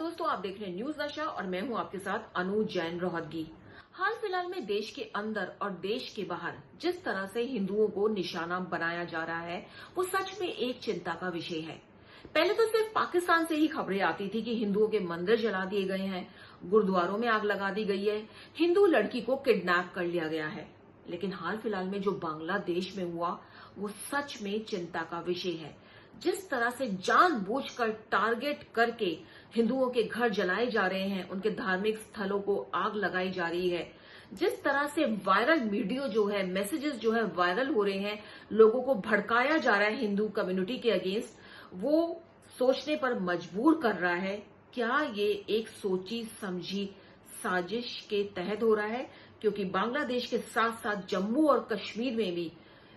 दोस्तों, आप देख रहे हैं न्यूज नशा और मैं हूं आपके साथ अनु जैन रोहतगी। हाल फिलहाल में देश के अंदर और देश के बाहर जिस तरह से हिंदुओं को निशाना बनाया जा रहा है वो सच में एक चिंता का विषय है। पहले तो सिर्फ पाकिस्तान से ही खबरें आती थी कि हिंदुओं के मंदिर जला दिए गए हैं, गुरुद्वारों में आग लगा दी गई है, हिंदू लड़की को किडनैप कर लिया गया है। लेकिन हाल फिलहाल में जो बांग्लादेश में हुआ वो सच में चिंता का विषय है। जिस तरह से जानबूझकर टारगेट करके हिंदुओं के घर जलाए जा रहे हैं, उनके धार्मिक स्थलों को आग लगाई जा रही है, जिस तरह से वायरल वीडियो जो है, मैसेजेस जो है वायरल हो रहे हैं, लोगों को भड़काया जा रहा है हिंदू कम्युनिटी के अगेंस्ट, वो सोचने पर मजबूर कर रहा है क्या ये एक सोची समझी साजिश के तहत हो रहा है। क्योंकि बांग्लादेश के साथ साथ जम्मू और कश्मीर में भी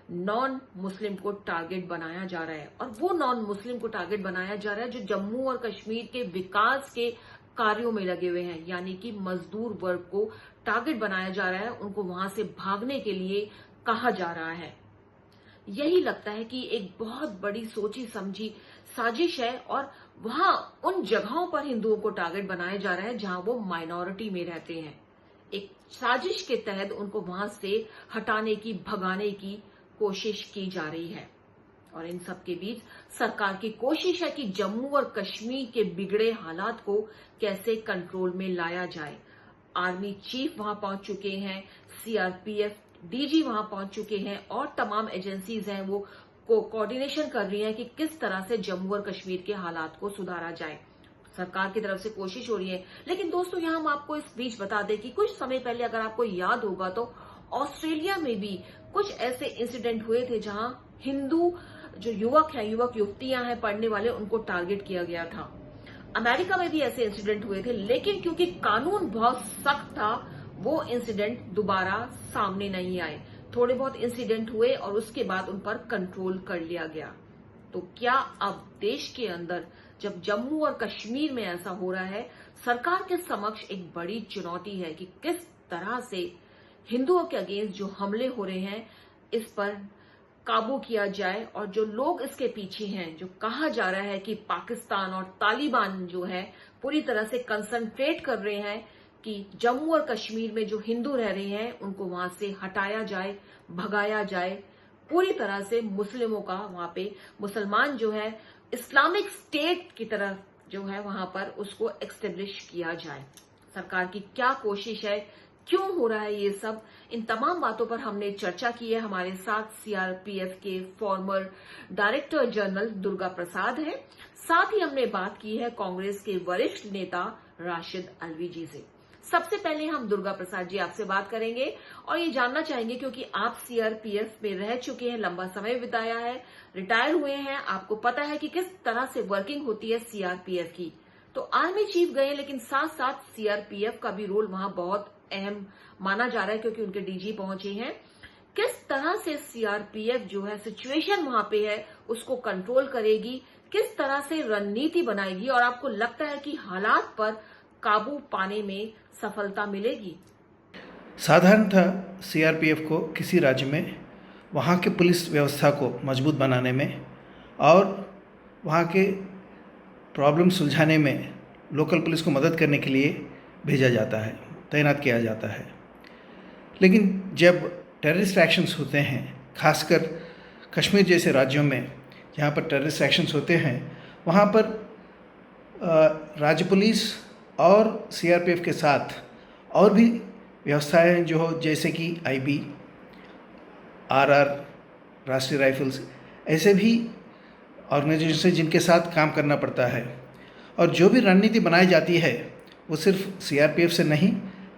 नॉन मुस्लिम को टारगेट बनाया जा रहा है, और वो नॉन मुस्लिम को टारगेट बनाया जा रहा है जो जम्मू और कश्मीर के विकास के कार्यों में लगे हुए हैं। यानी कि मजदूर वर्ग को टारगेट बनाया जा रहा है, उनको वहां से भागने के लिए कहा जा रहा है। यही लगता है कि एक बहुत बड़ी सोची समझी साजिश है, और वहां उन जगहों पर हिंदुओं को टारगेट बनाया जा रहा है जहां वो माइनॉरिटी में रहते हैं। एक साजिश के तहत उनको वहां से हटाने की, भगाने की कोशिश की जा रही है। और इन सब के बीच सरकार की कोशिश है कि जम्मू और कश्मीर के बिगड़े हालात को कैसे कंट्रोल में लाया जाए। आर्मी चीफ वहां पहुंच चुके हैं, सीआरपीएफ डीजी वहां पहुंच चुके हैं, और तमाम एजेंसीज हैं वो कोऑर्डिनेशन कर रही हैं कि किस तरह से जम्मू और कश्मीर के हालात को सुधारा जाए। सरकार की तरफ से कोशिश हो रही है। लेकिन दोस्तों, यहां हम आपको इस बीच बता दें कि कुछ समय पहले, अगर आपको याद होगा, तो ऑस्ट्रेलिया में भी कुछ ऐसे इंसिडेंट हुए थे जहां हिंदू जो युवक हैं, युवक युवतियां हैं, पढ़ने वाले, उनको टारगेट किया गया था। अमेरिका में भी ऐसे इंसिडेंट हुए थे, लेकिन क्योंकि कानून बहुत सख्त था, वो इंसिडेंट दोबारा सामने नहीं आए। थोड़े बहुत इंसिडेंट हुए और उसके बाद उन पर कंट्रोल कर लिया गया। तो क्या अब देश के अंदर जब जम्मू और कश्मीर में ऐसा हो रहा है, सरकार के समक्ष एक बड़ी चुनौती है कि किस तरह से हिंदुओं के अगेंस्ट जो हमले हो रहे हैं इस पर काबू किया जाए। और जो लोग इसके पीछे हैं, जो कहा जा रहा है कि पाकिस्तान और तालिबान जो है पूरी तरह से कंसंट्रेट कर रहे हैं कि जम्मू और कश्मीर में जो हिंदू रह रहे हैं उनको वहां से हटाया जाए, भगाया जाए, पूरी तरह से मुस्लिमों का वहां पे, मुसलमान जो है इस्लामिक स्टेट की तरफ जो है वहां पर उसको एक्स्टेब्लिश किया जाए। सरकार की क्या कोशिश है, क्यों हो रहा है ये सब, इन तमाम बातों पर हमने चर्चा की है। हमारे साथ सीआरपीएफ के farmer director general Durga Prasad है। साथ ही हमने बात की है कांग्रेस के वरिष्ठ नेता राशिद अलवी जी से। सबसे पहले हम दुर्गा प्रसाद जी आपसे बात करेंगे और ये जानना चाहेंगे, क्योंकि आप सीआरपीएफ में रह चुके हैं, लंबा समय बिताया है, रिटायर हुए हैं, आपको पता है कि किस तरह से वर्किंग होती है सीआरपीएफ की। तो आर्मी चीफ गए, लेकिन साथ साथ सीआरपीएफ का भी रोल वहां बहुत अहम माना जा रहा है, क्योंकि उनके डीजी पहुंचे हैं। किस तरह से सीआरपीएफ जो है सिचुएशन वहां पे है उसको कंट्रोल करेगी, किस तरह से रणनीति बनाएगी, और आपको लगता है कि हालात पर काबू पाने में सफलता मिलेगी? साधारणतः सीआरपीएफ को किसी राज्य में वहाँ के पुलिस व्यवस्था को मजबूत बनाने में और वहाँ के प्रॉब्लम सुलझाने में लोकल पुलिस को मदद करने के लिए भेजा जाता है, तैनात किया जाता है। लेकिन जब टेररिस्ट एक्शंस होते हैं, खासकर कश्मीर जैसे राज्यों में जहाँ पर टेररिस्ट एक्शंस होते हैं, वहाँ पर राज्य पुलिस और सीआरपीएफ के साथ और भी व्यवस्थाएं हैं, जो जैसे कि आईबी, आरआर, राष्ट्रीय राइफल्स, ऐसे भी ऑर्गेनाइजेशन जिनके साथ काम करना पड़ता है। और जो भी रणनीति बनाई जाती है वो सिर्फ सीआरपीएफ से नहीं,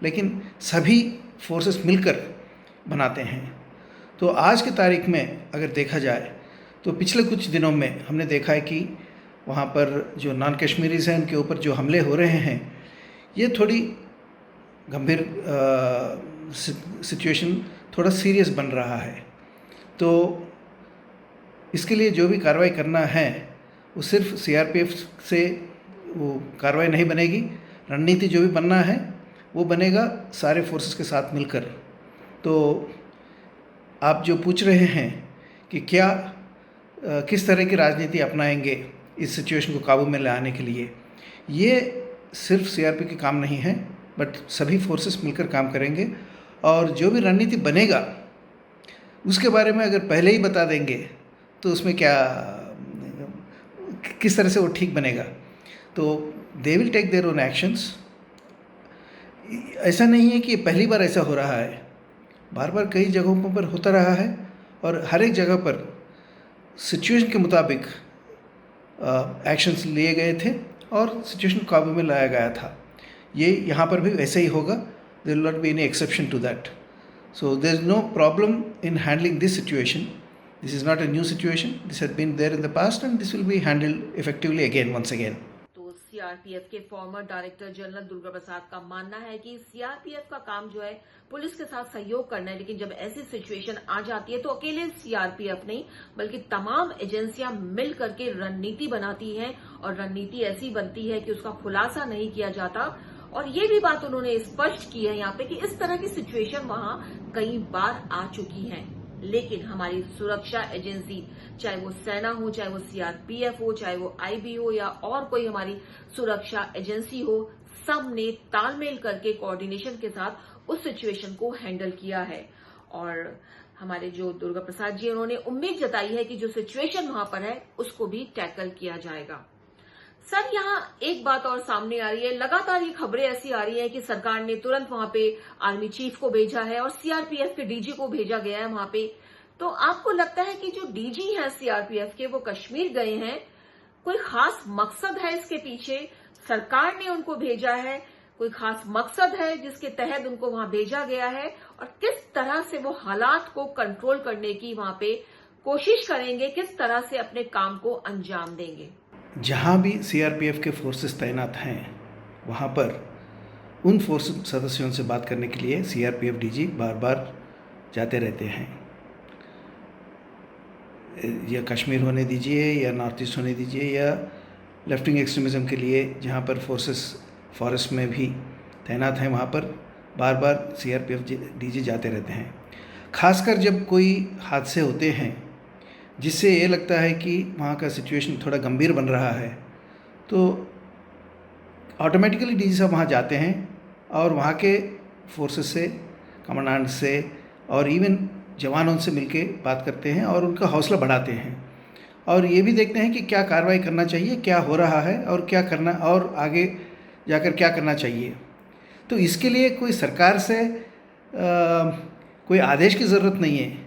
लेकिन सभी फोर्सेस मिलकर बनाते हैं। तो आज की तारीख में अगर देखा जाए तो पिछले कुछ दिनों में हमने देखा है कि वहाँ पर जो नॉन कश्मीरीज हैं उनके ऊपर जो हमले हो रहे हैं, ये थोड़ी गंभीर सिचुएशन, थोड़ा सीरियस बन रहा है। तो इसके लिए जो भी कार्रवाई करना है वो सिर्फ सीआरपीएफ से वो कार्रवाई नहीं बनेगी, रणनीति जो भी बनना है वो बनेगा सारे फोर्सेस के साथ मिलकर। तो आप जो पूछ रहे हैं कि क्या किस तरह की राजनीति अपनाएंगे इस सिचुएशन को काबू में लाने के लिए, ये सिर्फ सीआरपी के काम नहीं है, बट सभी फोर्सेस मिलकर काम करेंगे और जो भी रणनीति बनेगा उसके बारे में अगर पहले ही बता देंगे तो उसमें क्या, किस तरह से वो ठीक बनेगा। तो they will take their own actions. ऐसा नहीं है कि पहली बार ऐसा हो रहा है, बार बार कई जगहों पर होता रहा है और हर एक जगह पर सिचुएशन के मुताबिक एक्शंस लिए गए थे और सिचुएशन को काबू में लाया गया था। ये यहाँ पर भी वैसे ही होगा, there will not be any exception to that. So there is no problem in handling this situation. This is not a new situation. This had been there in the past and this will be handled effectively again, once again. तो CRPF के farmer director general Durga Prasad का मानना है कि CRPF का काम जो है पुलिस के साथ सहयोग करना है, लेकिन जब ऐसी सिचुएशन आ जाती है तो अकेले सीआरपीएफ नहीं बल्कि तमाम एजेंसियां मिल करके रणनीति बनाती हैं और रणनीति ऐसी बनती है कि उसका खुलासा नहीं किया जाता। और ये भी बात उन्होंने स्पष्ट की है यहाँ पे कि इस तरह की सिचुएशन वहां कई बार आ चुकी है, लेकिन हमारी सुरक्षा एजेंसी, चाहे वो सेना हो, चाहे वो सीआरपीएफ हो, चाहे वो आईबी हो या और कोई हमारी सुरक्षा एजेंसी हो, सब ने तालमेल करके कोऑर्डिनेशन के साथ उस सिचुएशन को हैंडल किया है। और हमारे जो दुर्गा प्रसाद जी, उन्होंने उम्मीद जताई है कि जो सिचुएशन वहां पर है उसको भी टैकल किया जाएगा। सर, यहाँ एक बात और सामने आ रही है, लगातार ये खबरें ऐसी आ रही है कि सरकार ने तुरंत वहां पे आर्मी चीफ को भेजा है और सीआरपीएफ के डीजी को भेजा गया है वहां पे। तो आपको लगता है कि जो डीजी हैं सीआरपीएफ के, वो कश्मीर गए हैं, कोई खास मकसद है इसके पीछे? सरकार ने उनको भेजा है, कोई खास मकसद है जिसके तहत उनको वहां भेजा गया है, और किस तरह से वो हालात को कंट्रोल करने की वहां पे कोशिश करेंगे, किस तरह से अपने काम को अंजाम देंगे? जहाँ भी सीआरपीएफ के फोर्सेस तैनात हैं वहाँ पर उन फोर्स सदस्यों से बात करने के लिए सीआरपीएफ डीजी बार बार जाते रहते हैं। या कश्मीर होने दीजिए या नॉर्थ ईस्ट होने दीजिए या लेफ्ट विंग एक्सट्रीमिज़म के लिए जहाँ पर फोर्सेस फॉरेस्ट में भी तैनात हैं वहाँ पर बार बार सीआरपीएफ डीजी जाते रहते हैं। खासकर जब कोई हादसे होते हैं जिससे ये लगता है कि वहाँ का सिचुएशन थोड़ा गंभीर बन रहा है, तो ऑटोमेटिकली डीजी साहब वहाँ जाते हैं और वहाँ के फोर्सेस से, कमांडेंट से और इवन जवानों से मिलके बात करते हैं और उनका हौसला बढ़ाते हैं और ये भी देखते हैं कि क्या कार्रवाई करना चाहिए, क्या हो रहा है और क्या करना, और आगे जाकर क्या करना चाहिए। तो इसके लिए कोई सरकार से कोई आदेश की ज़रूरत नहीं है।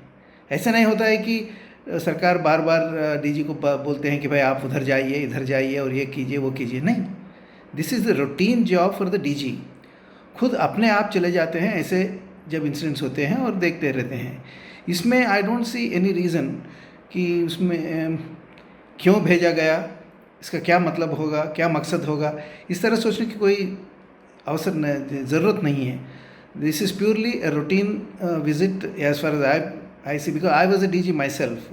ऐसा नहीं होता है कि सरकार बार बार डीजी को बोलते हैं कि भाई आप उधर जाइए, इधर जाइए और ये कीजिए, वो कीजिए। नहीं, this is the routine job for the DG. खुद अपने आप चले जाते हैं ऐसे जब इंसिडेंट्स होते हैं और देखते रहते हैं। इसमें I don't see any reason कि उसमें क्यों भेजा गया, इसका क्या मतलब होगा, क्या मकसद होगा, इस तरह सोचने की कोई ज़रूरत नहीं है। This is purely a routine visit as far as I see, because I was a DG myself.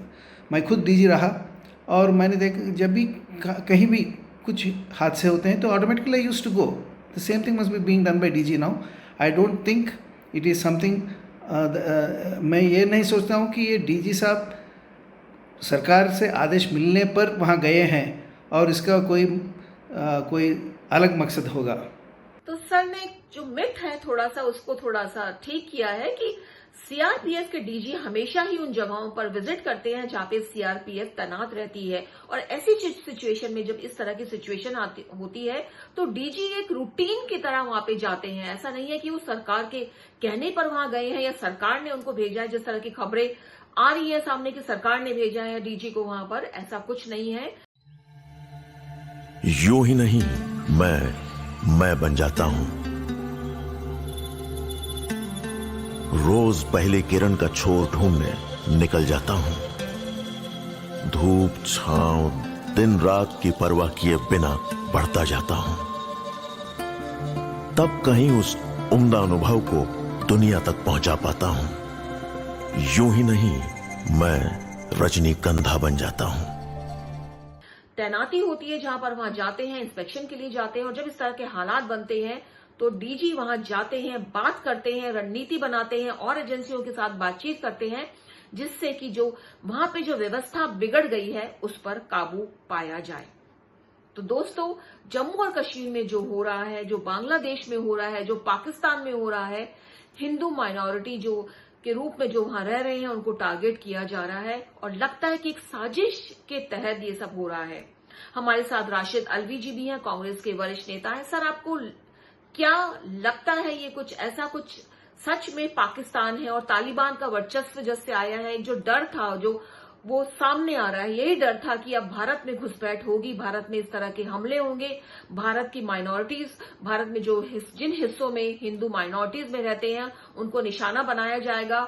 मैं खुद डीजी रहा और मैंने जब भी कहीं भी कुछ हादसे होते हैं तो automatically I used to go. The same thing must be being done by DG now. I don't think it is something, मैं ये नहीं सोचता हूँ कि ये डीजी साहब सरकार से आदेश मिलने पर वहाँ गए हैं और इसका कोई अलग मकसद होगा। तो सर ने जो मिथ है थोड़ा सा उसको थोड़ा सा ठीक किया है कि सीआरपीएफ के डीजी हमेशा ही उन जगहों पर विजिट करते हैं जहां पे सीआरपीएफ तैनात रहती है, और ऐसी सिचुएशन में जब इस तरह की सिचुएशन होती है तो डीजी एक रूटीन की तरह वहां पे जाते हैं। ऐसा नहीं है कि वो सरकार के कहने पर वहां गए हैं या सरकार ने उनको भेजा है, जिस तरह की खबरें आ रही है सामने कि सरकार ने भेजा है डीजी को वहां पर, ऐसा कुछ नहीं है। यूं ही नहीं मैं बन जाता हूं। रोज पहली किरण का छोर ढूंढने निकल जाता हूं। धूप छांव दिन रात की परवाह किए बिना बढ़ता जाता हूं। तब कहीं उस उम्दा अनुभव को दुनिया तक पहुंचा पाता हूं। यूं ही नहीं, मैं रजनीगंधा बन जाता हूं। तैनाती होती है जहां पर वहां जाते हैं, इंस्पेक्शन के लिए जाते हैं, और जब इस तरह के हालात बनते हैं तो डीजी वहां जाते हैं, बात करते हैं, रणनीति बनाते हैं और एजेंसियों के साथ बातचीत करते हैं जिससे कि जो वहां पे जो व्यवस्था बिगड़ गई है उस पर काबू पाया जाए। तो दोस्तों, जम्मू और कश्मीर में जो हो रहा है, जो बांग्लादेश में हो रहा है, जो पाकिस्तान में हो रहा है, हिंदू माइनॉरिटी जो के रूप में जो वहां रह रहे हैं उनको टारगेट किया जा रहा है और लगता है कि एक साजिश के तहत ये सब हो रहा है। हमारे साथ राशिद अल्वी जी भी हैं, कांग्रेस के वरिष्ठ नेता हैं। सर, आपको क्या लगता है ये कुछ ऐसा कुछ सच में पाकिस्तान है और तालिबान का वर्चस्व जब से आया है, जो डर था जो वो सामने आ रहा है, यही डर था कि अब भारत में घुसपैठ होगी, भारत में इस तरह के हमले होंगे, भारत की माइनॉरिटीज, भारत में जो जिन हिस्सों में हिंदू माइनॉरिटीज में रहते हैं उनको निशाना बनाया जाएगा।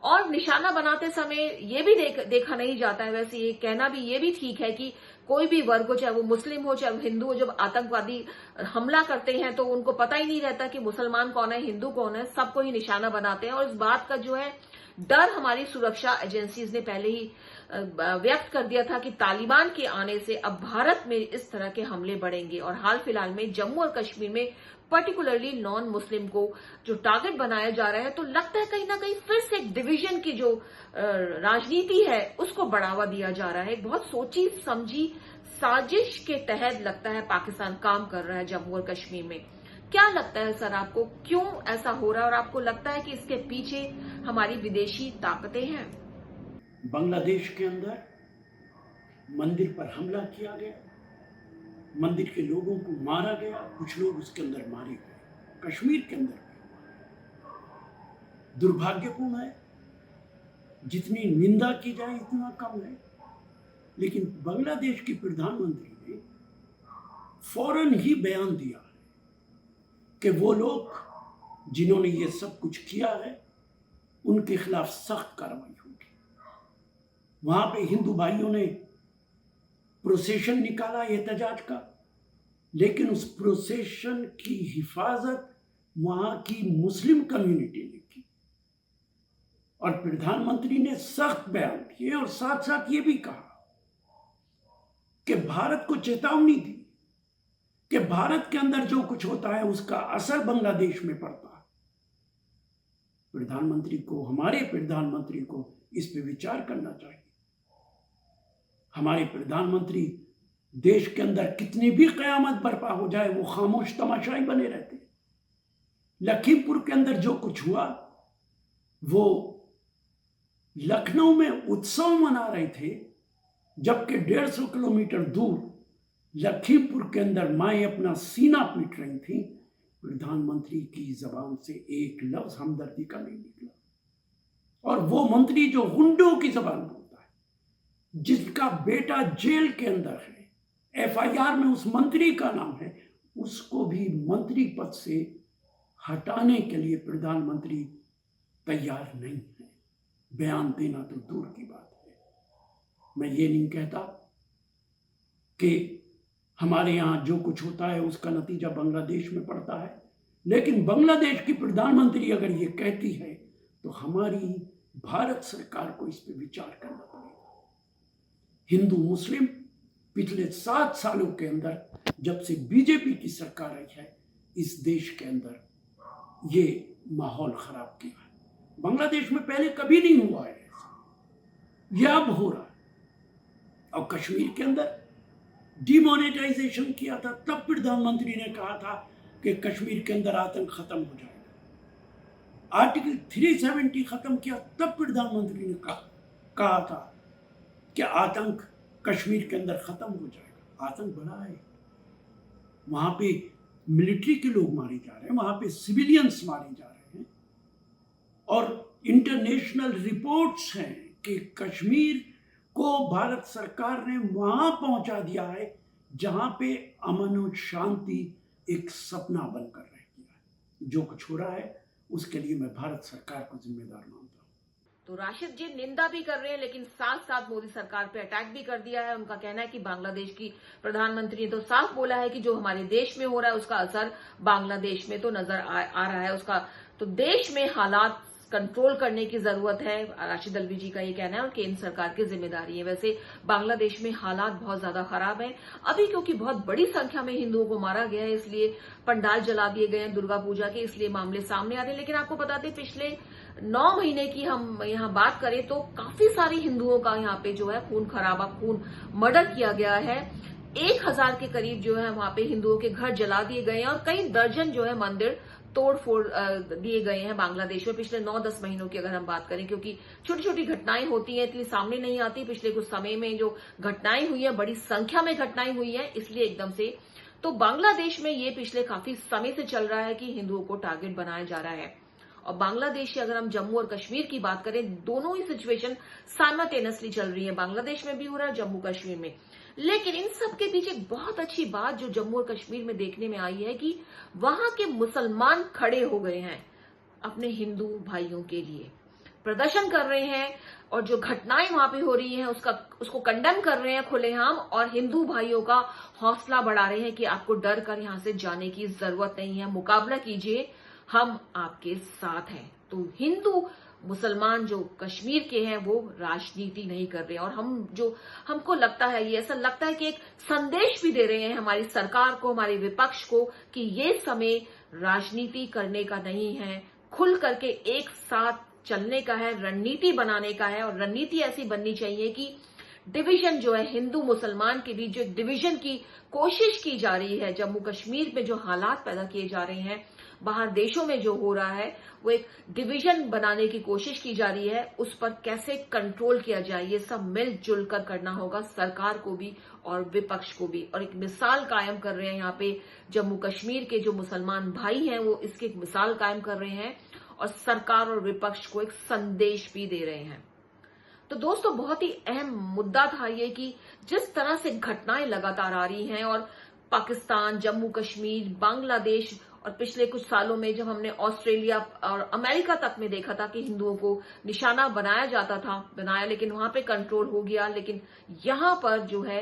और निशाना बनाते समय ये भी देखा नहीं जाता है, वैसे ये कहना भी ये भी ठीक है कि कोई भी वर्ग हो, चाहे वो मुस्लिम हो चाहे वो हिंदू हो, जब आतंकवादी हमला करते हैं तो उनको पता ही नहीं रहता कि मुसलमान कौन है, हिंदू कौन है, सबको ही निशाना बनाते हैं। और इस बात का जो है डर हमारी सुरक्षा एजेंसीज ने पहले ही व्यक्त कर दिया था कि तालिबान के आने से अब भारत में इस तरह के हमले बढ़ेंगे। और हाल फिलहाल में जम्मू और कश्मीर में पर्टिकुलरली नॉन मुस्लिम को जो टारगेट बनाया जा रहा है, तो लगता है कहीं ना कहीं फिर से एक डिवीजन की जो राजनीति है उसको बढ़ावा दिया जा रहा है। एक बहुत सोची समझी साजिश के तहत लगता है पाकिस्तान काम कर रहा है जम्मू और कश्मीर में। क्या लगता है सर आपको, क्यों ऐसा हो रहा है और आपको लगता है कि इसके पीछे हमारी विदेशी ताकतें हैं? बांग्लादेश के अंदर मंदिर पर हमला किया गया, मंदिर के लोगों को मारा गया, कुछ लोग उसके अंदर मारे गए। कश्मीर के अंदर दुर्भाग्यपूर्ण है, जितनी निंदा की जाए इतना कम है। लेकिन बांग्लादेश की प्रधानमंत्री ने फौरन ही बयान दिया कि वो लोग जिन्होंने ये सब कुछ किया है उनके खिलाफ सख्त कार्रवाई होगी। वहां पे हिंदू भाइयों ने प्रोसेशन निकाला एहतजाज का, लेकिन उस प्रोसेशन की हिफाजत वहां की मुस्लिम कम्युनिटी ने की और प्रधानमंत्री ने सख्त बयान दिए और साथ साथ ये भी कहा कि भारत को चेतावनी दी कि भारत के अंदर जो कुछ होता है उसका असर बांग्लादेश में पड़ता है। प्रधानमंत्री को, हमारे प्रधानमंत्री को इस पे विचार करना चाहिए। हमारे प्रधानमंत्री देश के अंदर कितनी भी कयामत बर्पा हो जाए वो खामोश तमाशाई बने रहते हैं। लखीमपुर के अंदर जो कुछ हुआ, वो लखनऊ में उत्सव मना रहे थे, जबकि 150 किलोमीटर दूर लखीमपुर के अंदर माएं अपना सीना पीट रही थी। प्रधानमंत्री की जबान से एक लफ्ज हमदर्दी का नहीं निकला। और वो मंत्री जो गुंडों की जबान बोलता है, जिसका बेटा जेल के अंदर है, FIR में उस मंत्री का नाम है, उसको भी मंत्री पद से हटाने के लिए प्रधानमंत्री तैयार नहीं है। बयान देना तो दूर की बात है। मैं ये नहीं कहता कि हमारे यहाँ जो कुछ होता है उसका नतीजा बांग्लादेश में पड़ता है, लेकिन बांग्लादेश की प्रधानमंत्री अगर ये कहती है तो हमारी भारत सरकार को इस पर विचार करना पड़ेगा। हिंदू मुस्लिम पिछले 7 सालों के अंदर, जब से बीजेपी की सरकार आई है, इस देश के अंदर ये माहौल खराब किया है। बांग्लादेश में पहले कभी नहीं हुआ है ऐसा, यह अब हो रहा है। और कश्मीर के अंदर डिमोनेटाइजेशन किया था, तब प्रधानमंत्री ने कहा था कि कश्मीर के अंदर आतंक खत्म हो जाएगा। आर्टिकल 370 खत्म किया, तब प्रधानमंत्री ने कहा था कि आतंक कश्मीर के अंदर खत्म हो जाएगा। आतंक बढ़ा है, वहां पे मिलिट्री के लोग मारे जा रहे हैं, वहां पे सिविलियंस मारे जा रहे हैं। और इंटरनेशनल रिपोर्ट्स हैं कि कश्मीर को भारत सरकार ने वहां पहुंचा दिया है जहां पे अमन और शांति एक सपना बनकर रह गया है। जो कुछ हो रहा है उसके लिए मैं भारत सरकार को जिम्मेदार मानता हूं। तो राशिद जी निंदा भी कर रहे हैं, लेकिन साथ साथ मोदी सरकार पे अटैक भी कर दिया है। उनका कहना है कि बांग्लादेश की प्रधानमंत्री ने तो साफ बोला है कि जो हमारे देश में हो रहा है उसका असर बांग्लादेश में तो नजर आ रहा है। उसका तो देश में हालात कंट्रोल करने की जरूरत है, राशिद अल्वी जी का ये कहना है, और केंद्र सरकार की जिम्मेदारी है। वैसे बांग्लादेश में हालात बहुत ज्यादा खराब हैं अभी, क्योंकि बहुत बड़ी संख्या में हिंदुओं को मारा गया है, इसलिए पंडाल जला दिए गए हैं दुर्गा पूजा के, इसलिए मामले सामने आ रहे हैं। लेकिन आपको बताते पिछले 9 महीने की हम यहाँ बात करें तो काफी सारे हिंदुओं का यहाँ पे जो है खून खराबा, खून मर्डर किया गया है। 1000 के करीब जो है वहां पे हिंदुओं के घर जला दिए गए हैं और कई दर्जन जो है मंदिर तोड़ फोड़ दिए गए हैं बांग्लादेश में पिछले 9-10 महीनों की अगर हम बात करें, क्योंकि छोटी छोटी घटनाएं होती हैं इतनी सामने नहीं आती। पिछले कुछ समय में जो घटनाएं हुई है, बड़ी संख्या में घटनाएं हुई है, इसलिए एकदम से तो बांग्लादेश में ये पिछले काफी समय से चल रहा है कि हिंदुओं को टारगेट बनाया जा रहा है। और बांग्लादेश की अगर हम जम्मू और कश्मीर की बात करें, दोनों ही सिचुएशन साइमल्टेनियसली चल रही है, बांग्लादेश में भी हो रहा है, जम्मू कश्मीर में। लेकिन इन सब के पीछे बहुत अच्छी बात जो जम्मू और कश्मीर में देखने में आई है कि वहां के मुसलमान खड़े हो गए हैं अपने हिंदू भाइयों के लिए, प्रदर्शन कर रहे हैं और जो घटनाएं वहां पे हो रही हैं उसको कंडेम कर रहे हैं खुलेआम और हिंदू भाइयों का हौसला बढ़ा रहे हैं कि आपको डर कर यहां से जाने की जरूरत नहीं है, मुकाबला कीजिए, हम आपके साथ हैं। तो हिंदू मुसलमान जो कश्मीर के हैं वो राजनीति नहीं कर रहे हैं और हमको लगता है, ये ऐसा लगता है कि एक संदेश भी दे रहे हैं हमारी सरकार को, हमारे विपक्ष को कि ये समय राजनीति करने का नहीं है, खुल करके एक साथ चलने का है, रणनीति बनाने का है। और रणनीति ऐसी बननी चाहिए कि डिवीजन जो है हिंदू मुसलमान के बीच, जो डिवीजन की कोशिश की जा रही है, जम्मू कश्मीर में जो हालात पैदा किए जा रहे हैं, बाहर देशों में जो हो रहा है, वो एक डिवीजन बनाने की कोशिश की जा रही है, उस पर कैसे कंट्रोल किया जाए, ये सब मिलजुल कर करना होगा, सरकार को भी और विपक्ष को भी। और एक मिसाल कायम कर रहे हैं यहाँ पे जम्मू कश्मीर के जो मुसलमान भाई हैं, वो इसकी एक मिसाल कायम कर रहे हैं और सरकार और विपक्ष को एक संदेश भी दे रहे हैं। तो दोस्तों, बहुत ही अहम मुद्दा था ये कि जिस तरह से घटनाएं लगातार आ रही हैं और पाकिस्तान, जम्मू कश्मीर, बांग्लादेश और पिछले कुछ सालों में जब हमने ऑस्ट्रेलिया और अमेरिका तक में देखा था कि हिंदुओं को निशाना बनाया, लेकिन वहां पे कंट्रोल हो गया। लेकिन यहां पर जो है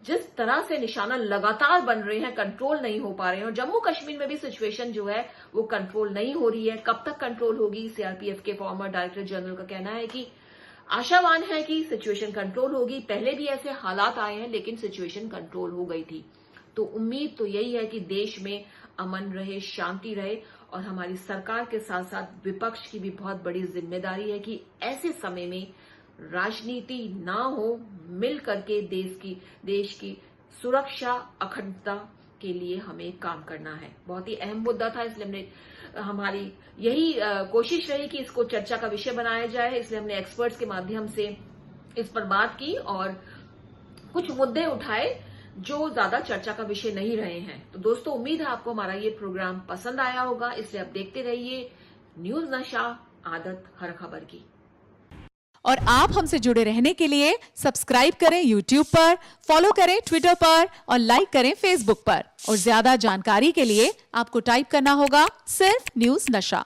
जिस तरह से निशाना लगातार बन रहे हैं, कंट्रोल नहीं हो पा रहे हैं। और जम्मू कश्मीर में भी सिचुएशन जो है वो कंट्रोल नहीं हो रही है। कब तक कंट्रोल होगी? सीआरपीएफ के फॉर्मर डायरेक्टर जनरल का कहना है कि आशावान है कि सिचुएशन कंट्रोल होगी। पहले भी ऐसे हालात आए हैं लेकिन सिचुएशन कंट्रोल हो गई थी। तो उम्मीद तो यही है कि देश में अमन रहे, शांति रहे और हमारी सरकार के साथ साथ विपक्ष की भी बहुत बड़ी जिम्मेदारी है कि ऐसे समय में राजनीति ना हो, मिल करके देश की सुरक्षा, अखंडता के लिए हमें काम करना है। बहुत ही अहम मुद्दा था, इसलिए हमारी यही कोशिश रही कि इसको चर्चा का विषय बनाया जाए। इसलिए हमने एक्सपर्ट्स के माध्यम से इस पर बात की और कुछ मुद्दे उठाए जो ज्यादा चर्चा का विषय नहीं रहे हैं। तो दोस्तों, उम्मीद है आपको हमारा ये प्रोग्राम पसंद आया होगा, इसलिए आप देखते रहिए न्यूज नशा, आदत हर खबर की। और आप हमसे जुड़े रहने के लिए सब्सक्राइब करें YouTube पर, फॉलो करें Twitter पर और लाइक करें Facebook पर। और ज्यादा जानकारी के लिए आपको टाइप करना होगा सिर्फ न्यूज नशा।